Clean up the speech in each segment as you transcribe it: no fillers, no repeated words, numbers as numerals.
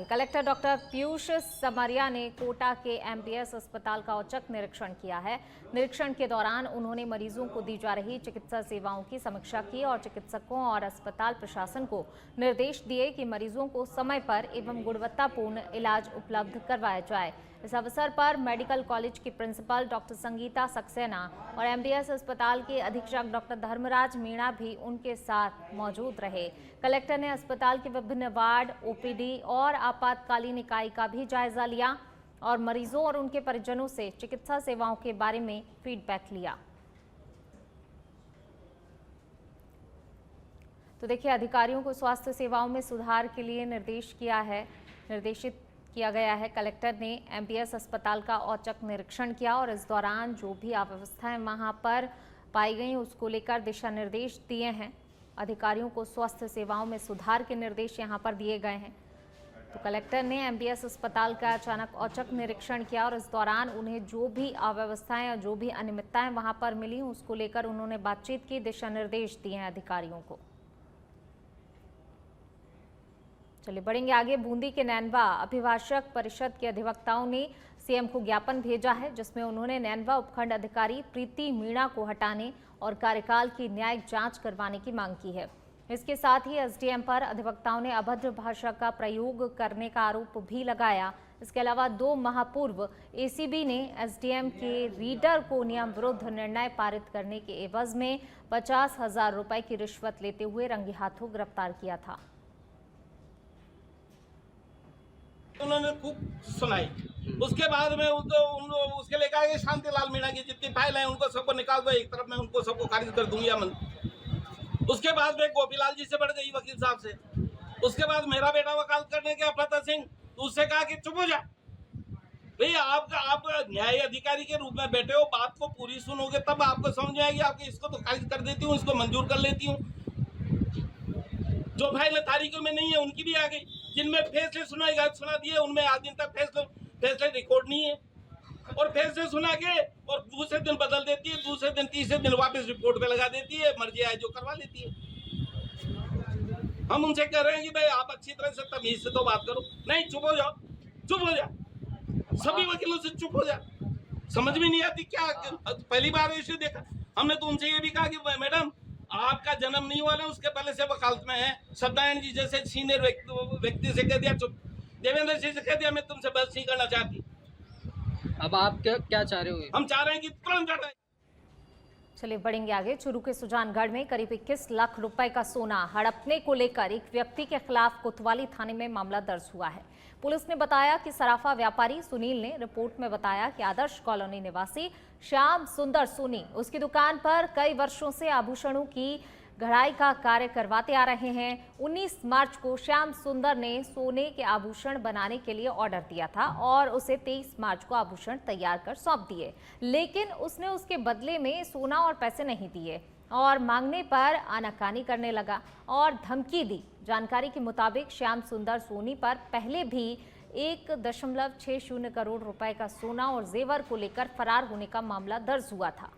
Collector doctor Piyush Samaria ने कोटा के MBS अस्पताल का औचक निरीक्षण किया है। निरीक्षण के दौरान उन्होंने मरीजों को दी जा रही चिकित्सा सेवाओं की समीक्षा की और चिकित्सकों और अस्पताल प्रशासन को निर्देश दिए कि मरीजों को समय पर एवं गुणवत्तापूर्ण इलाज उपलब्ध करवाया जाए। इस अवसर पर मेडिकल कॉलेज की प्रिंसिपल डॉक्टर संगीता सक्सेना और एमबीएस अस्पताल के अधीक्षक डॉक्टर धर्मराज मीणा भी उनके साथ मौजूद रहे। कलेक्टर ने अस्पताल के विभिन्न वार्ड, ओपीडी और आपातकालीन इकाई का भी जायजा लिया और मरीजों और उनके परिजनों से चिकित्सा सेवाओं के बारे में फीडबैक लिया। तो देखिए, अधिकारियों को स्वास्थ्य सेवाओं में सुधार के लिए निर्देशित किया गया है। कलेक्टर ने एमबीएस अस्पताल का औचक निरीक्षण किया और इस दौरान जो भी अव्यवस्थाएं वहां पर पाई गई उसको लेकर दिशा निर्देश दिए हैं। अधिकारियों को स्वास्थ्य सेवाओं में सुधार के निर्देश यहां पर दिए गए हैं। तो कलेक्टर ने एमबीएस अस्पताल का अचानक औचक निरीक्षण किया और इस दौरान उन्हें जो भी अव्यवस्थाएं या जो भी अनियमितताएं वहां पर मिली उसको लेकर उन्होंने बातचीत की, दिशा निर्देश दिए हैं अधिकारियों को। चलिए बढ़ेंगे आगे। बूंदी के नैनवा अभिभाषक परिषद के अधिवक्ताओं ने सीएम को ज्ञापन भेजा है, जिसमें उन्होंने नैनवा उपखंड अधिकारी प्रीति मीणा को हटाने और कार्यकाल की न्यायिक जांच करवाने की मांग की है। इसके साथ ही एसडीएम पर अधिवक्ताओं ने अभद्र भाषा का प्रयोग करने का आरोप भी लगाया। इसके अलावा 2 माह पूर्व एसीबी ने एसडीएम के रीडर को नियम विरुद्ध निर्णय पारित करने के एवज में 50,000 रुपए की रिश्वत लेते हुए रंगे हाथों गिरफ्तार किया था। उन्होंने खूब सुनाई। उसके बाद में उसके लेकर आगे शांतिलाल मीणा की जितनी फाइल है उनको सबको निकाल दो एक तरफ, मैं उनको सबको खारिज कर दूंगी अमन। उसके बाद में गोपीलाल जी से बढ़ गई वकील साहब से। उसके बाद मेरा बेटा वकालत करने गया प्रताप सिंह, तो उससे कहा कि चुप हो जा भाई, आप न्याय अधिकारी के रूप में बैठे हो, बात को पूरी सुनोगे तब आपको समझ आएगी। आपको इसको तो खारिज कर देती हूँ, इसको मंजूर कर लेती हूँ। जो फाइल तारीखों में नहीं है उनकी भी आ गई, जिनमें फैसले सुना दिए उनमें आज दिन तक फैसले रिकॉर्ड नहीं है, और फैसले सुना के और दूसरे दिन बदल देती है, दूसरे दिन तीसरे दिन वापस रिपोर्ट पे लगा देती है, मर्जी आए जो करवा लेती है। हम उनसे कह रहे हैं कि भाई आप अच्छी तरह से तमीज से तो बात करो। नहीं, चुप हो जाओ, चुप हो जा, सभी वकीलों से चुप हो जा। समझ में नहीं आती क्या, पहली बार इश्यू देखा हमने तो उनसे ये भी कहा कि मैडम आपका जन्म नहीं हुआ ना, उसके पहले से वकालत में है। सत्यनारायण जी जैसे सीनियर व्यक्ति से कह दिया चुप, देवेंद्र सिंह से कह दिया मैं तुमसे बहस नहीं करना चाहती। अब आप क्या चाह रहे हो? हम चाह रहे हैं कि तुरंत हटाएं। चलिए बढ़ेंगे आगे। चूरू के सुजानगढ़ में करीब 21 लाख रुपए का सोना हड़पने को लेकर एक व्यक्ति के खिलाफ कोतवाली थाने में मामला दर्ज हुआ है। पुलिस ने बताया कि सराफा व्यापारी सुनील ने रिपोर्ट में बताया कि आदर्श कॉलोनी निवासी श्याम सुंदर सोनी उसकी दुकान पर कई वर्षों से आभूषणों की गढ़ाई का कार्य करवाते आ रहे हैं। 19 मार्च को श्याम सुंदर ने सोने के आभूषण बनाने के लिए ऑर्डर दिया था और उसे 23 मार्च को आभूषण तैयार कर सौंप दिए, लेकिन उसने उसके बदले में सोना और पैसे नहीं दिए और मांगने पर आनाकानी करने लगा और धमकी दी। जानकारी के मुताबिक श्याम सुंदर सोनी पर पहले भी 1.60 करोड़ रुपए का सोना और जेवर को लेकर फरार होने का मामला दर्ज हुआ था।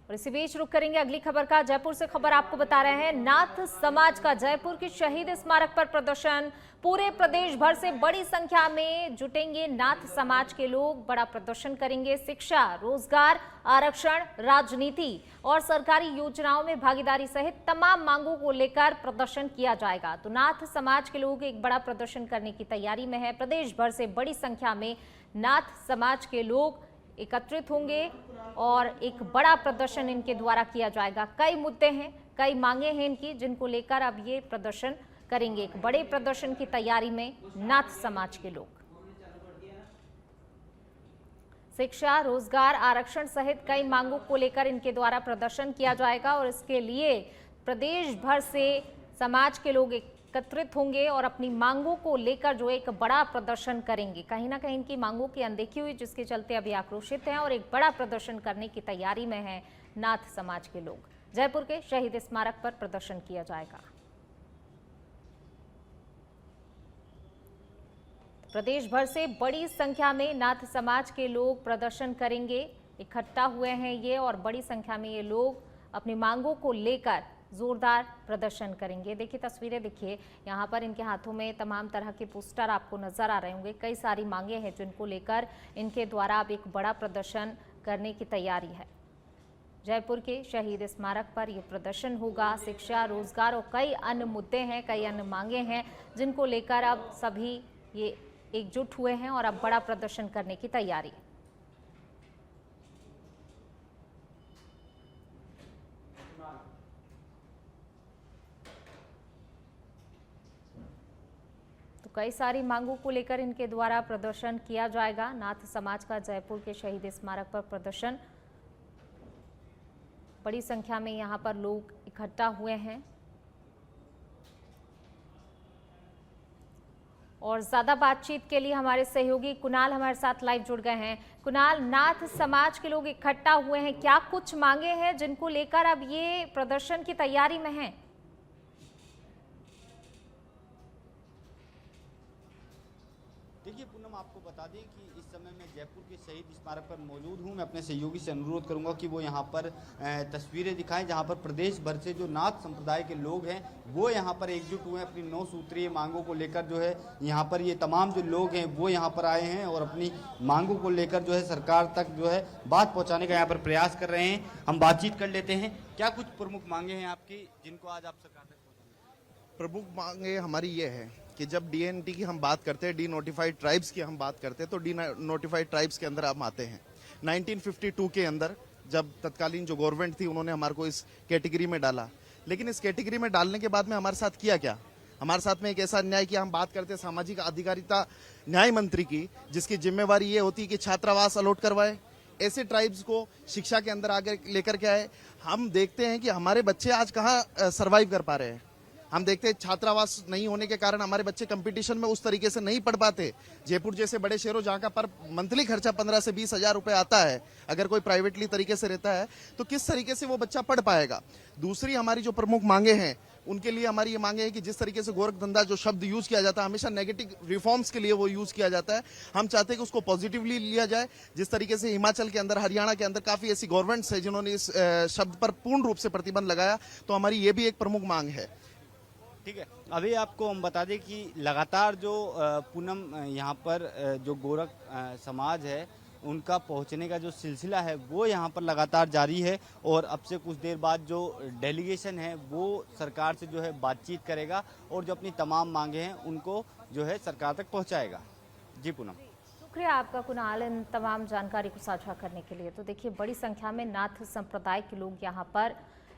और इसी बीच रुक करेंगे अगली खबर का। जयपुर से खबर आपको बता रहे हैं, नाथ समाज का जयपुर के शहीद स्मारक पर प्रदर्शन। पूरे प्रदेश भर से बड़ी संख्या में जुटेंगे नाथ समाज के लोग, बड़ा प्रदर्शन करेंगे। शिक्षा, रोजगार, आरक्षण, राजनीति और सरकारी योजनाओं में भागीदारी सहित तमाम मांगों को लेकर प्रदर्शन किया जाएगा। तो नाथ समाज के लोग एक बड़ा प्रदर्शन करने की तैयारी में है। प्रदेश भर से बड़ी संख्या में नाथ समाज के लोग एकत्रित होंगे और एक बड़ा प्रदर्शन इनके द्वारा किया जाएगा। कई मुद्दे हैं, कई मांगे हैं इनकी, जिनको लेकर अब ये प्रदर्शन करेंगे। एक बड़े प्रदर्शन की तैयारी में नाथ समाज के लोग। शिक्षा, रोजगार, आरक्षण सहित कई मांगों को लेकर इनके द्वारा प्रदर्शन किया जाएगा और इसके लिए प्रदेश भर से समाज के लोग एकत्रित होंगे और अपनी मांगों को लेकर जो एक बड़ा प्रदर्शन करेंगे। कहीं ना कहीं इनकी मांगों की अनदेखी हुई, जिसके चलते अभी आक्रोशित हैं और एक बड़ा प्रदर्शन करने की तैयारी में है नाथ समाज के लोग। जयपुर के शहीद स्मारक पर प्रदर्शन किया जाएगा। प्रदेश भर से बड़ी संख्या में नाथ समाज के लोग प्रदर्शन करेंगे, इकट्ठा हुए हैं ये, और बड़ी संख्या में ये लोग अपनी मांगों को लेकर जोरदार प्रदर्शन करेंगे। देखिए तस्वीरें, देखिए यहाँ पर इनके हाथों में तमाम तरह के पोस्टर आपको नजर आ रहे होंगे। कई सारी मांगे हैं जिनको लेकर इनके द्वारा अब एक बड़ा प्रदर्शन करने की तैयारी है। जयपुर के शहीद स्मारक पर यह प्रदर्शन होगा। शिक्षा, रोजगार और कई अन्य मुद्दे हैं, कई अन्य मांगे हैं जिनको लेकर अब सभी ये एकजुट हुए हैं और अब बड़ा प्रदर्शन करने की तैयारी है। तो कई सारी मांगों को लेकर इनके द्वारा प्रदर्शन किया जाएगा। नाथ समाज का जयपुर के शहीद स्मारक पर प्रदर्शन, बड़ी संख्या में यहां पर लोग इकट्ठा हुए हैं और ज्यादा बातचीत के लिए हमारे सहयोगी कुणाल हमारे साथ लाइव जुड़ गए हैं। कुणाल, नाथ समाज के लोग इकट्ठा हुए हैं, क्या कुछ मांगे हैं जिनको लेकर अब ये प्रदर्शन की तैयारी में हैं? देखिए पूनम, आपको बता दें कि इस समय मैं जयपुर के शहीद स्मारक पर मौजूद हूं। मैं अपने सहयोगी से अनुरोध करूंगा कि वो यहां पर तस्वीरें दिखाएं जहां पर प्रदेश भर से जो नाथ संप्रदाय के लोग हैं वो यहां पर एकजुट हुए हैं अपनी 9 सूत्रीय मांगों को लेकर। जो है यहां पर ये तमाम जो लोग हैं वो यहां पर आए हैं और अपनी मांगों को लेकर जो है सरकार तक जो है बात पहुँचाने का यहाँ पर प्रयास कर रहे हैं। हम बातचीत कर लेते हैं। क्या कुछ प्रमुख मांगे हैं आपकी जिनको आज आप सरकार तक पहुँचाएंगे? प्रमुख मांगे हमारी ये है कि जब डीएनटी की हम बात करते हैं, डी नोटिफाइड ट्राइब्स की हम बात करते हैं, तो डी नोटिफाइड ट्राइब्स के अंदर हम आते हैं। 1952 के अंदर जब तत्कालीन जो गवर्नमेंट थी उन्होंने हमारे को इस कैटेगरी में डाला, लेकिन इस कैटेगरी में डालने के बाद में हमारे साथ किया क्या? हमारे साथ में एक ऐसा अन्याय किया। हम बात करते हैं सामाजिक अधिकारिता न्याय मंत्री की, जिसकी जिम्मेवारी ये होती है कि छात्रावास अलॉट करवाए, ऐसे ट्राइब्स को शिक्षा के अंदर आगे लेकर के आए। हम देखते हैं कि हमारे बच्चे आज कहाँ सर्वाइव कर पा रहे हैं। हम देखते हैं छात्रावास नहीं होने के कारण हमारे बच्चे कंपटीशन में उस तरीके से नहीं पढ़ पाते। जयपुर जैसे बड़े शहरों जहाँ का पर मंथली खर्चा 15 से 20 हजार रुपए आता है, अगर कोई प्राइवेटली तरीके से रहता है तो किस तरीके से वो बच्चा पढ़ पाएगा। दूसरी हमारी जो प्रमुख मांगे हैं उनके लिए हमारी ये मांगे है कि जिस तरीके से गोरख धंधा जो शब्द यूज किया जाता है हमेशा नेगेटिव रिफॉर्म्स के लिए वो यूज किया जाता है। हम चाहते हैं कि उसको पॉजिटिवली लिया जाए। जिस तरीके से हिमाचल के अंदर, हरियाणा के अंदर काफी ऐसी गवर्नमेंट्स है जिन्होंने इस शब्द पर पूर्ण रूप से प्रतिबंध लगाया, तो हमारी ये भी एक प्रमुख मांग है। ठीक है, अभी आपको हम बता दें कि लगातार जो पूनम यहाँ पर जो गोरख समाज है उनका पहुँचने का जो सिलसिला है वो यहाँ पर लगातार जारी है और अब से कुछ देर बाद जो डेलीगेशन है वो सरकार से जो है बातचीत करेगा और जो अपनी तमाम मांगे हैं उनको जो है सरकार तक पहुँचाएगा। जी पूनम, शुक्रिया आपका कुणाल इन तमाम जानकारी को साझा करने के लिए। तो देखिए बड़ी संख्या में नाथ संप्रदाय के लोग यहाँ पर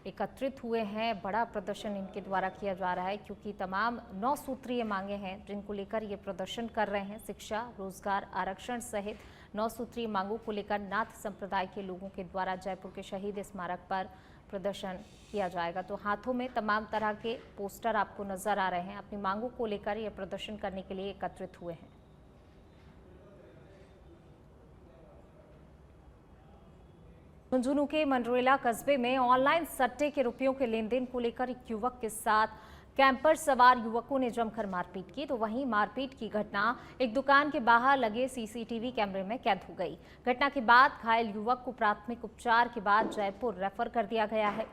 एकत्रित हुए हैं। बड़ा प्रदर्शन इनके द्वारा किया जा रहा है क्योंकि तमाम 9 सूत्रीय मांगे हैं जिनको लेकर ये प्रदर्शन कर रहे हैं। शिक्षा, रोजगार, आरक्षण सहित 9 सूत्रीय मांगों को लेकर नाथ संप्रदाय के लोगों के द्वारा जयपुर के शहीद स्मारक पर प्रदर्शन किया जाएगा। तो हाथों में तमाम तरह के पोस्टर आपको नजर आ रहे हैं। अपनी मांगों को लेकर ये प्रदर्शन करने के लिए एकत्रित हुए हैं। झुंझुनू के मंडरेला कस्बे में ऑनलाइन सट्टे के रुपयों के लेन देन को लेकर एक युवक के साथ कैंपर सवार युवकों ने जमकर मारपीट की। तो वहीं मारपीट की घटना एक दुकान के बाहर लगे सीसीटीवी कैमरे में कैद हो गई। घटना के बाद घायल युवक को प्राथमिक उपचार के बाद जयपुर रेफर कर दिया गया है।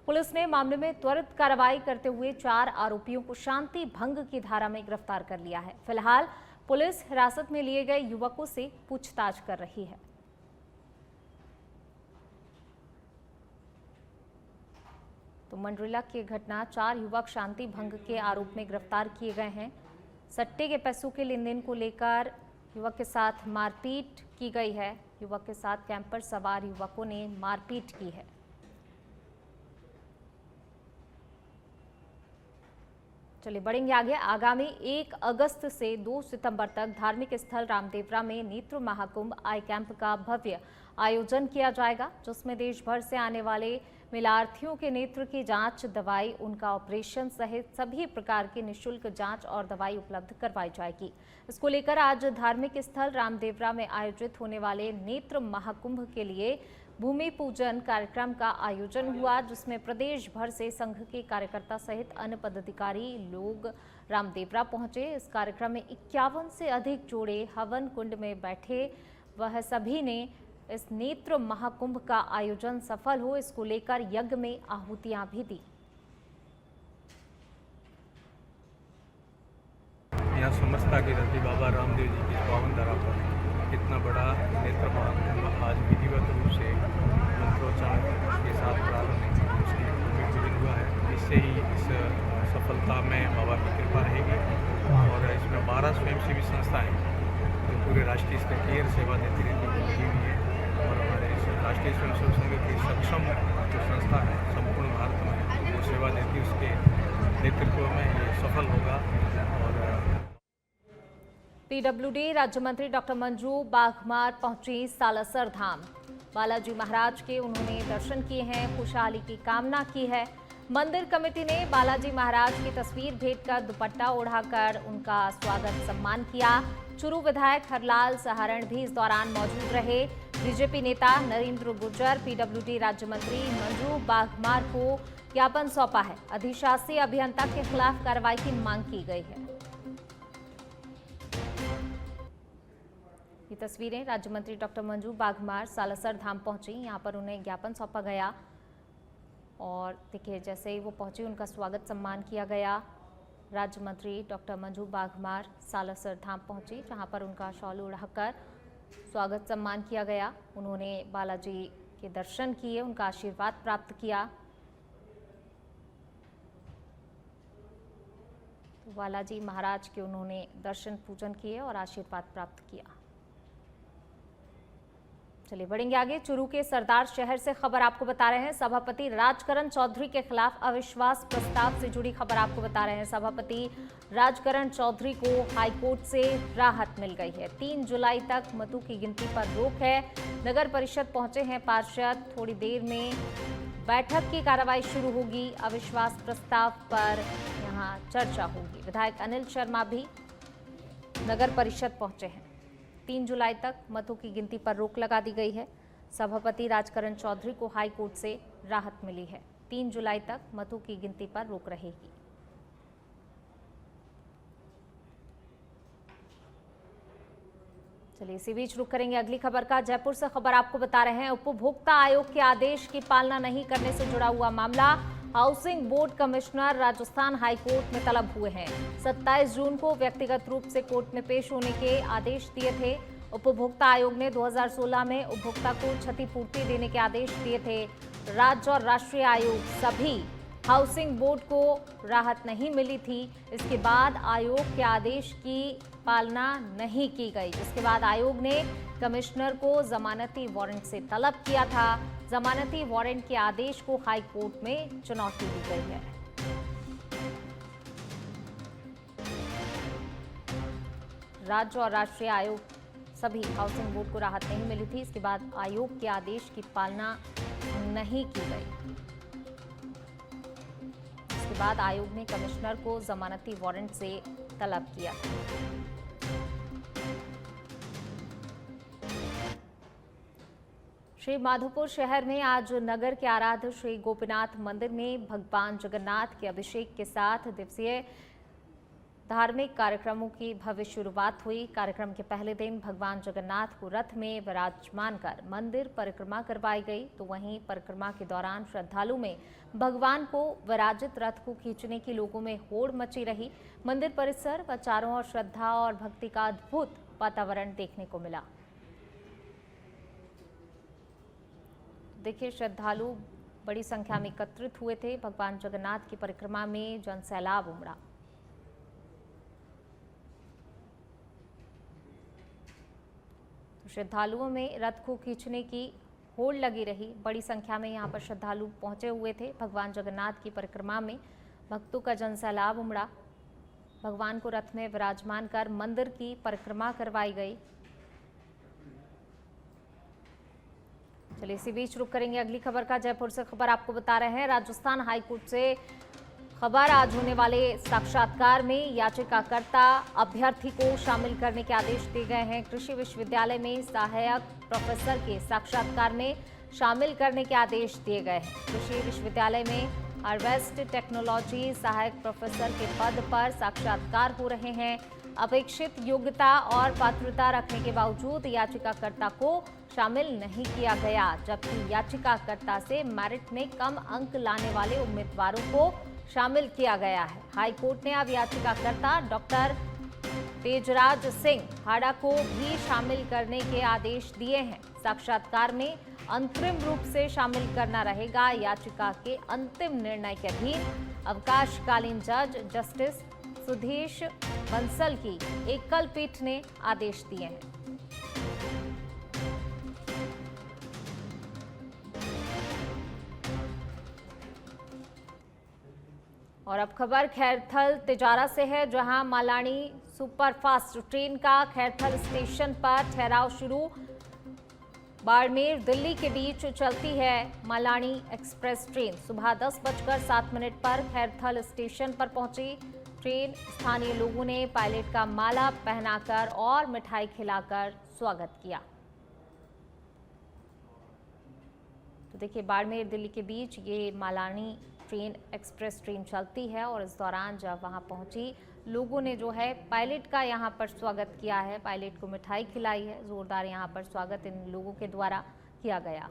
पुलिस ने मामले में त्वरित कार्रवाई करते हुए 4 आरोपियों को शांति भंग की धारा में गिरफ्तार कर लिया है। फिलहाल पुलिस हिरासत में लिए गए युवकों से पूछताछ कर रही है। तो मंडरेला की घटना 4 युवक शांति भंग के आरोप में गिरफ्तार किए गए हैं। सट्टे के पैसों के लेन देन को लेकर युवक के साथ मारपीट की गई है। युवक के साथ कैंपर सवार युवकों ने मारपीट की है। चलिए बढ़ेंगे आगे। आगामी 1 अगस्त से 2 सितंबर तक धार्मिक स्थल रामदेवरा में नेत्र महाकुंभ आई कैंप का भव्य आयोजन किया जाएगा, जिसमें देश भर से आने वाले मेलार्थियों के नेत्र की जांच, दवाई, उनका ऑपरेशन सहित सभी प्रकार की निःशुल्क जांच और दवाई उपलब्ध करवाई जाएगी। इसको लेकर आज धार्मिक स्थल रामदेवरा में आयोजित होने वाले नेत्र महाकुंभ के लिए भूमि पूजन कार्यक्रम का आयोजन हुआ, जिसमें प्रदेश भर से संघ के कार्यकर्ता सहित अन्य पदाधिकारी लोग रामदेवरा पहुंचे। इस कार्यक्रम में 51 से अधिक जोड़े हवन कुंड में बैठे। वह सभी ने इस नेत्र महाकुंभ का आयोजन सफल हो, इसको लेकर यज्ञ में आहुतियां भी दी। यहाँ समस्ता की धरती बाबा रामदेव जी की पावन धरा पर इतना बड़ा नेत्र महाकुंभ आज विधिवत रूप से मंत्रोच्चारण के साथ प्रारंभ उसकी भूमि पूजन हुआ है। इससे ही इस सफलता में बाबा की कृपा रहेगी और इसमें 12 स्वयंसेवी संस्थाएं जो पूरे राष्ट्रीय स्तर की सेवा देती रहती हुई है और हमारे राष्ट्रीय स्वयंसेवक संघ की सक्षम जो संस्था है संपूर्ण भारत में जो सेवा देती है उसके नेतृत्व में ये सफल होगा। और पीडब्ल्यूडी राज्य मंत्री डॉक्टर मंजू बाघमार पहुंची सालासर धाम। बालाजी महाराज के उन्होंने दर्शन किए हैं, खुशहाली की कामना की है। मंदिर कमेटी ने बालाजी महाराज की तस्वीर भेंट कर दुपट्टा ओढ़ाकर उनका स्वागत सम्मान किया। चुरू विधायक हरलाल सहारण भी इस दौरान मौजूद रहे। बीजेपी नेता नरेंद्र गुर्जर पीडब्ल्यूडी राज्य मंत्री मंजू बाघमार को ज्ञापन सौंपा है। अधिशासी अभियंता के खिलाफ कार्रवाई की मांग की गई है। ये तस्वीरें राज्य मंत्री डॉक्टर मंजू बाघमार सालासर धाम पहुंची, यहां पर उन्हें ज्ञापन सौंपा गया और देखिए जैसे ही वो पहुंची उनका स्वागत सम्मान किया गया। राज्य मंत्री डॉक्टर मंजू बाघमार सालासर धाम पहुंची, जहां पर उनका शॉल उड़ाकर स्वागत सम्मान किया गया। उन्होंने बालाजी के दर्शन किए, उनका आशीर्वाद प्राप्त किया। तो बालाजी महाराज के उन्होंने दर्शन पूजन किए और आशीर्वाद प्राप्त किया। चलिए बढ़ेंगे आगे। चुरू के सरदार शहर से खबर आपको बता रहे हैं। सभापति राजकरण चौधरी के खिलाफ अविश्वास प्रस्ताव से जुड़ी खबर आपको बता रहे हैं। सभापति राजकरण चौधरी को हाईकोर्ट से राहत मिल गई है। 3 जुलाई तक मतों की गिनती पर रोक है। नगर परिषद पहुंचे हैं पार्षद। थोड़ी देर में बैठक की कार्रवाई शुरू होगी। अविश्वास प्रस्ताव पर यहां चर्चा होगी। विधायक अनिल शर्मा भी नगर परिषद पहुंचे हैं। 3 जुलाई तक मतों की गिनती पर रोक लगा दी गई है। सभापति राजकरण चौधरी को हाई कोर्ट से राहत मिली है। 3 जुलाई तक मतों की गिनती पर रोक रहेगी। चलिए इसी बीच रुक करेंगे अगली खबर का। जयपुर से खबर आपको बता रहे हैं। उपभोक्ता आयोग के आदेश की पालना नहीं करने से जुड़ा हुआ मामला। Housing board commissioner Rajasthan high court में तलब हुए हैं। 27 जून को व्यक्तिगत रूप से कोर्ट में पेश होने के आदेश दिए थे। उपभोक्ता आयोग ने 2016 में उपभोक्ता को क्षतिपूर्ति देने के आदेश दिए थे। राज्य और राष्ट्रीय आयोग सभी हाउसिंग बोर्ड को राहत नहीं मिली थी। इसके बाद आयोग के आदेश की पालना नहीं की गई, जिसके बाद आयोग ने कमिश्नर को जमानती वारंट से तलब किया था। जमानती वारंट के आदेश को हाई कोर्ट में चुनौती दी गई है। राज्य और राष्ट्रीय आयोग सभी हाउसिंग बोर्ड को राहत नहीं मिली थी। इसके बाद आयोग के आदेश की पालना नहीं की गई। इसके बाद आयोग ने कमिश्नर को जमानती वारंट से तलब किया। श्री माधोपुर शहर में आज नगर के आराध्य श्री गोपीनाथ मंदिर में भगवान जगन्नाथ के अभिषेक के साथ दिवसीय धार्मिक कार्यक्रमों की भव्य शुरुआत हुई। कार्यक्रम के पहले दिन भगवान जगन्नाथ को रथ में विराजमान कर मंदिर परिक्रमा करवाई गई, तो वहीं परिक्रमा के दौरान श्रद्धालु में भगवान को विराजित रथ को खींचने की लोगों में होड़ मची रही। मंदिर परिसर व चारों ओर श्रद्धा और भक्ति का अद्भुत वातावरण देखने को मिला। देखिए श्रद्धालु बड़ी संख्या में एकत्रित हुए थे। भगवान जगन्नाथ की परिक्रमा में जनसैलाब उमड़ा। तो श्रद्धालुओं में रथ को खींचने की होड़ लगी रही। बड़ी संख्या में यहां पर श्रद्धालु पहुंचे हुए थे। भगवान जगन्नाथ की परिक्रमा में भक्तों का जनसैलाब उमड़ा। भगवान को रथ में विराजमान कर मंदिर की परिक्रमा करवाई गई। चलिए इसी बीच रुक करेंगे अगली खबर का। जयपुर से खबर आपको बता रहे हैं। राजस्थान हाईकोर्ट से खबर, आज होने वाले साक्षात्कार में याचिकाकर्ता अभ्यर्थी को शामिल करने के आदेश दिए गए हैं। कृषि विश्वविद्यालय में सहायक प्रोफेसर के साक्षात्कार में शामिल करने के आदेश दिए गए हैं। कृषि विश्वविद्यालय में हार्वेस्ट टेक्नोलॉजी सहायक प्रोफेसर के पद पर साक्षात्कार हो रहे हैं। अपेक्षित योग्यता और पात्रता रखने के बावजूद याचिकाकर्ता को शामिल नहीं किया गया, जबकि याचिकाकर्ता से मेरिट में कम अंक लाने वाले उम्मीदवारों को शामिल किया गया है। हाईकोर्ट ने अब याचिकाकर्ता डॉक्टर तेजराज सिंह हाड़ा को भी शामिल करने के आदेश दिए हैं। साक्षात्कार में अंतरिम रूप से शामिल करना रहेगा। याचिका के अंतिम निर्णय के अधीन अवकाशकालीन जज जस्टिस सुधीश बंसल की एकल पीठ ने आदेश दिए हैं। और अब खबर खैरथल तिजारा से है, जहां मालानी सुपरफास्ट ट्रेन का खैरथल स्टेशन पर ठहराव शुरू। बाड़मेर दिल्ली के बीच चलती है मालानी एक्सप्रेस ट्रेन। सुबह 10:07 पर खैरथल स्टेशन पर पहुंची ट्रेन। स्थानीय लोगों ने पायलट का माला पहनाकर और मिठाई खिलाकर स्वागत किया। तो देखिए, बाड़मेर दिल्ली के बीच ये मालानी ट्रेन एक्सप्रेस ट्रेन चलती है और इस दौरान जब वहां पहुंची, लोगों ने जो है पायलट का यहां पर स्वागत किया है, पायलट को मिठाई खिलाई है। जोरदार यहां पर स्वागत इन लोगों के द्वारा किया गया।